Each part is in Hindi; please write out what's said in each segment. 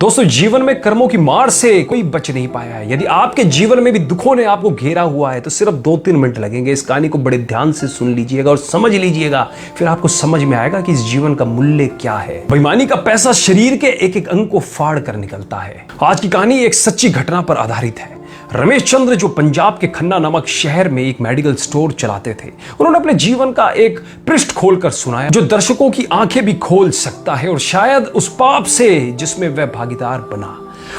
दोस्तों, जीवन में कर्मों की मार से कोई बच नहीं पाया है। यदि आपके जीवन में भी दुखों ने आपको घेरा हुआ है तो सिर्फ 2-3 मिनट लगेंगे। इस कहानी को बड़े ध्यान से सुन लीजिएगा और समझ लीजिएगा, फिर आपको समझ में आएगा कि इस जीवन का मूल्य क्या है। बेईमानी का पैसा शरीर के एक एक अंग को फाड़ कर निकलता है। आज की कहानी एक सच्ची घटना पर आधारित है। रमेश चंद्र, जो पंजाब के खन्ना नामक शहर में एक मेडिकल स्टोर चलाते थे, उन्होंने अपने जीवन का एक पृष्ठ खोलकर सुनाया जो दर्शकों की आंखें भी खोल सकता है और शायद उस पाप से जिसमें वह भागीदार बना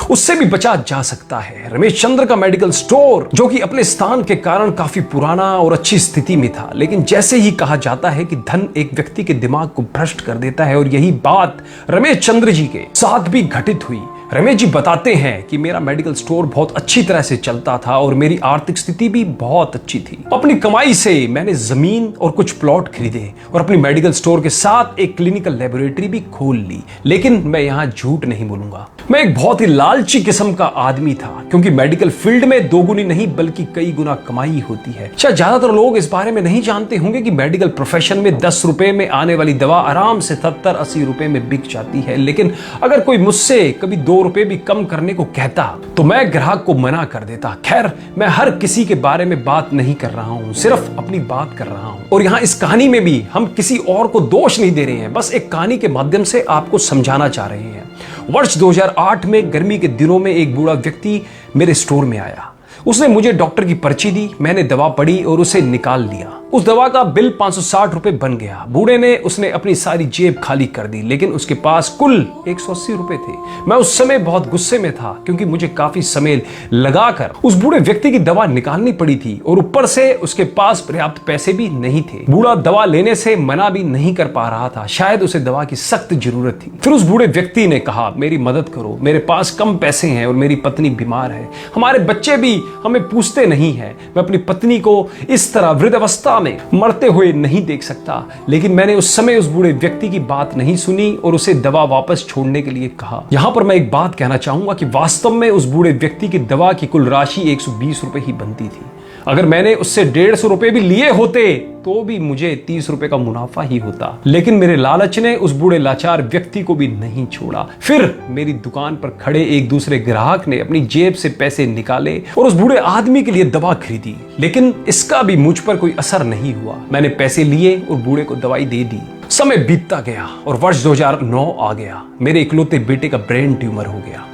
उससे भी बचा जा सकता है। रमेश चंद्र का मेडिकल स्टोर, जो कि अपने स्थान के कारण काफी पुराना और अच्छी स्थिति में था, लेकिन जैसे ही कहा जाता है कि धन एक व्यक्ति के दिमाग को भ्रष्ट कर देता है, और यही बात रमेश चंद्र जी के साथ भी घटित हुई। रमेश जी बताते हैं कि मेरा मेडिकल स्टोर बहुत अच्छी तरह से चलता था और मेरी आर्थिक स्थिति भी बहुत अच्छी थी। अपनी कमाई से मैंने जमीन और कुछ प्लॉट खरीदे और अपनी मेडिकल स्टोर के साथ एक क्लिनिकल लेबोरेटरी भी खोल ली। लेकिन मैं यहाँ झूठ नहीं बोलूंगा, मैं एक बहुत ही लालची किस्म का आदमी था, क्योंकि मेडिकल फील्ड में दोगुनी नहीं बल्कि कई गुना कमाई होती है। शायद ज्यादातर लोग इस बारे में नहीं जानते होंगे कि मेडिकल प्रोफेशन में 10 रुपए में आने वाली दवा आराम से 70-80 रुपए में बिक जाती है। लेकिन अगर कोई मुझसे कभी 2 रुपए भी कम करने को कहता तो मैं ग्राहक को मना कर देता। खैर, मैं हर किसी के बारे में बात नहीं कर रहा हूं, सिर्फ अपनी बात कर रहा हूं। और यहां इस कहानी में भी हम किसी और को दोष नहीं दे रहे हैं, बस एक कहानी के माध्यम से आपको समझाना चाह रहे हैं। वर्ष 2008 में गर्मी के दिनों में एक बूढ़ा व्यक्ति मेरे स्टोर में आया। उसने मुझे डॉक्टर की पर्ची दी, मैंने दवा पढ़ी और उसे निकाल लिया। उस दवा का बिल 560 रुपए बन गया। बूढ़े ने उसने अपनी सारी जेब खाली कर दी, लेकिन उसके पास कुल 180 रुपए थे। मैं उस समय बहुत गुस्से में था, क्योंकि मुझे काफी समय लगाकर उस बूढ़े व्यक्ति की दवा निकालनी पड़ी थी और ऊपर से उसके पास पर्याप्त पैसे भी नहीं थे। बूढ़ा दवा लेने से मना भी नहीं कर पा रहा था, शायद उसे दवा की सख्त जरूरत थी। फिर उस बूढ़े व्यक्ति ने कहा, मेरी मदद करो, मेरे पास कम पैसे हैं और मेरी पत्नी बीमार है, हमारे बच्चे भी हमें पूछते नहीं है, मैं अपनी पत्नी को इस तरह वृद्धावस्था में मरते हुए नहीं देख सकता। लेकिन मैंने उस समय उस बूढ़े व्यक्ति की बात नहीं सुनी और उसे दवा वापस छोड़ने के लिए कहा। यहां पर मैं एक बात कहना चाहूंगा कि वास्तव में उस बूढ़े व्यक्ति की दवा की कुल राशि 120 रुपए ही बनती थी। अगर मैंने उससे 150 रुपए भी लिए होते तो भी मुझे 30 रुपए का मुनाफा ही होता। लेकिन मेरे लालच ने उस बूढ़े लाचार व्यक्ति को भी नहीं छोड़ा। फिर मेरी दुकान पर खड़े एक दूसरे ग्राहक ने अपनी जेब से पैसे निकाले और उस बूढ़े आदमी के लिए दवा खरीदी, लेकिन इसका भी मुझ पर कोई असर नहीं हुआ। मैंने पैसे लिए और बूढ़े को दवाई दे दी। समय बीतता गया और वर्ष 2009 आ गया। मेरे इकलौते बेटे का ब्रेन ट्यूमर हो गया।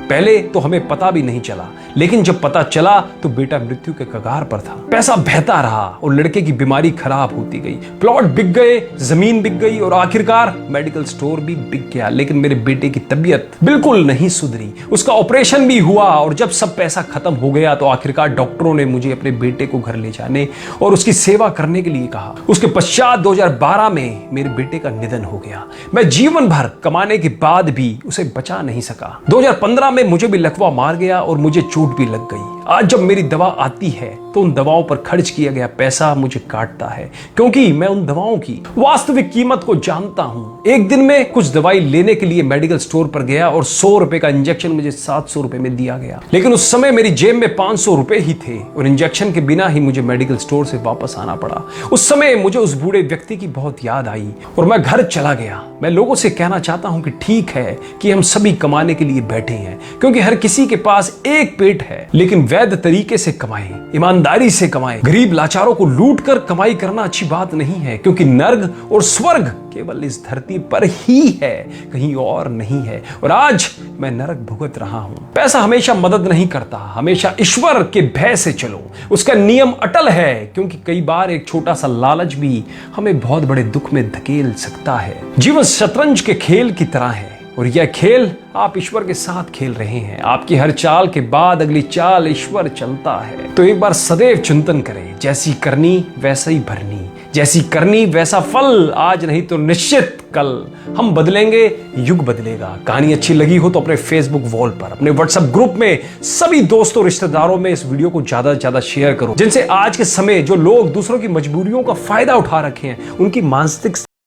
पहले तो हमें पता भी नहीं चला, लेकिन जब पता चला तो बेटा मृत्यु के कगार पर था। पैसा बहता रहा और लड़के की बीमारी खराब होती गई। प्लॉट बिक गए, जमीन बिक गई और आखिरकार मेडिकल स्टोर भी बिक गया। लेकिन मेरे बेटे की तबीयत बिल्कुल नहीं सुधरी। उसका ऑपरेशन भी हुआ और जब सब पैसा खत्म हो गया तो आखिरकार डॉक्टरों ने मुझे अपने बेटे को घर ले जाने और उसकी सेवा करने के लिए कहा। उसके पश्चात 2012 में मेरे बेटे का निधन हो गया। मैं जीवन भर कमाने के बाद भी उसे बचा नहीं सका। 2015 में मुझे भी लकवा मार गया और मुझे चोट भी लग गई। आज जब मेरी दवा आती है तो उन दवाओं पर खर्च किया गया पैसा मुझे काटता है, क्योंकि मैं उन दवाओं की वास्तविक कीमत को जानता हूं। एक दिन में कुछ दवाई लेने के लिए मेडिकल स्टोर पर गया और 100 रुपए का इंजेक्शन मुझे 700 रुपए में दिया गया। लेकिन उस समय मेरी जेब में 500 रुपए ही थे और इंजेक्शन के बिना ही मुझे मेडिकल स्टोर से वापस आना पड़ा। उस समय मुझे उस बूढ़े व्यक्ति की बहुत याद आई और मैं घर चला गया। मैं लोगों से कहना चाहता हूं कि ठीक है कि हम सभी कमाने के लिए बैठे हैं, क्योंकि हर किसी के पास एक पेट है, लेकिन वैध तरीके से कमाएं, ईमानदारी से कमाएं। गरीब लाचारों को लूट कर कमाई करना अच्छी बात नहीं है, क्योंकि नर्क और स्वर्ग केवल इस धरती पर ही है, कहीं और नहीं है। और आज मैं नरक भुगत रहा हूं। पैसा हमेशा मदद नहीं करता, हमेशा ईश्वर के भय से चलो, उसका नियम अटल है, क्योंकि कई बार एक छोटा सा लालच भी हमें बहुत बड़े दुख में धकेल सकता है। जीवन शतरंज के खेल की तरह है और यह खेल आप ईश्वर के साथ खेल रहे हैं। आपकी हर चाल के बाद अगली चाल ईश्वर चलता है। तो एक बार सदैव चिंतन करें, जैसी करनी वैसा ही भरनी, जैसी करनी वैसा फल, आज नहीं तो निश्चित कल। हम बदलेंगे, युग बदलेगा। कहानी अच्छी लगी हो तो अपने फेसबुक वॉल पर, अपने व्हाट्सएप ग्रुप में सभी दोस्तों रिश्तेदारों में इस वीडियो को ज्यादा से ज्यादा शेयर करो, जिनसे आज के समय जो लोग दूसरों की मजबूरियों का फायदा उठा रखे हैं उनकी मानसिक